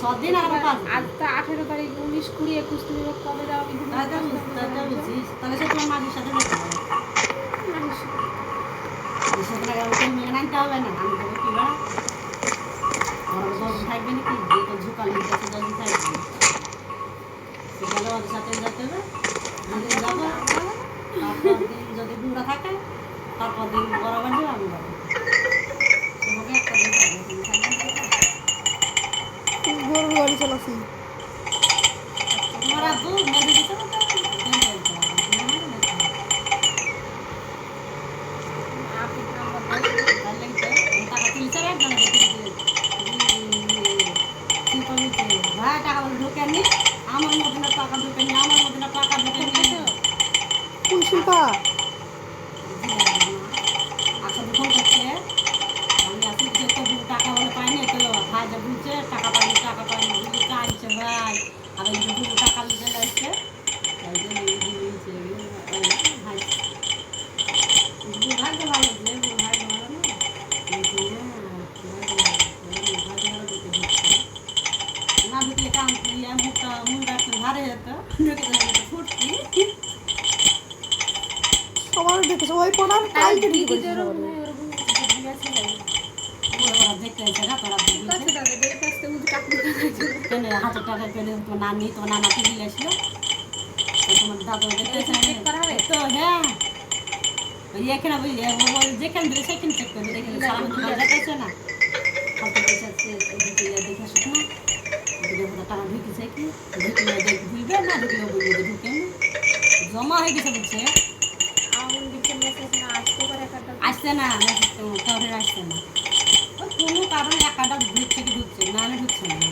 ছদিন আর পাঁচ আজ তো 18 তারিখ 19 20 21 তুমি কবে যাও বুঝিস তাহলে সে তোমার মাঝির সাথে যেতে হবে সেখানে আমাকে মেনে আনতে হবে না আমি তোকে কি বেড়া ওরা দশ থাকবে নাকি যে তো ঝুঁকালি যাচ্ছে 10 দিন থাকবে সেখানে ওদের সাথে যেতে হবে যেদিন যাবো তারপর দিন যদি গুঁড়া থাকে তারপর দিন বরাবর যাবে আমি যাবো তোমাকে একটা দিন থাকবে তুমি থাকবে গরুর গাড়ি চালাচ্ছি তোমার আব্বু মেরে দিতে হবে টাকা তুলছে একজন ভাই টাকা ঢুকে নি আমার মতন টাকা ঢুকে নি আমার মতন টাকা ঢুকে নি কোন শিল্পা আচ্ছা ফোন করছে আমি আসলে যে তো টাকা বলে পাইনি তো ভাই যা বুঝছে টাকা পাইনি বুঝলি কাঁদছে ভাই আর ওই যে টাকা নিতে লাগছে ওই জন্য ভাই ভাগ্য ভালো যে ভাগ্য ভালো না না ঢুকলে কাম মুখটা মুখটা একটু ধারে যেত ঢুকে ফুটকি সবার দেখেছে ওই পড়ার কাল কেটে দিদিদেরও মনে হয় ওরকম কিছু দিয়েছিল দেখতে এসে না তোরা কাছে দাদা বের কাছে উঠে কাকুর কাছে কেন 1000 টাকা পেলে তোমার নানি তোমার নানাকে দিয়েছিল তোমার দাদু দেখতে এসে চেক করা হবে তো হ্যাঁ ওই এখানে ওই যেখানে দিলে সেখানে চেক করবে দেখে সারা তোমার দেখাচ্ছে না কত পয়সা আছে দেখে শুক না দেখে টাকা ঢুকেছে কি ঢুকলে ঢুকবে না ঢুকলে বলবে ঢুকে জমা হয়ে গেছে বলছে আমার দিকে মেসেজ না আসতে পারে একটা আসছে না কাউরে আসছে না কোনো কারণে একাটা ঢুকছে কি ঢুকছে না ঢুকছে না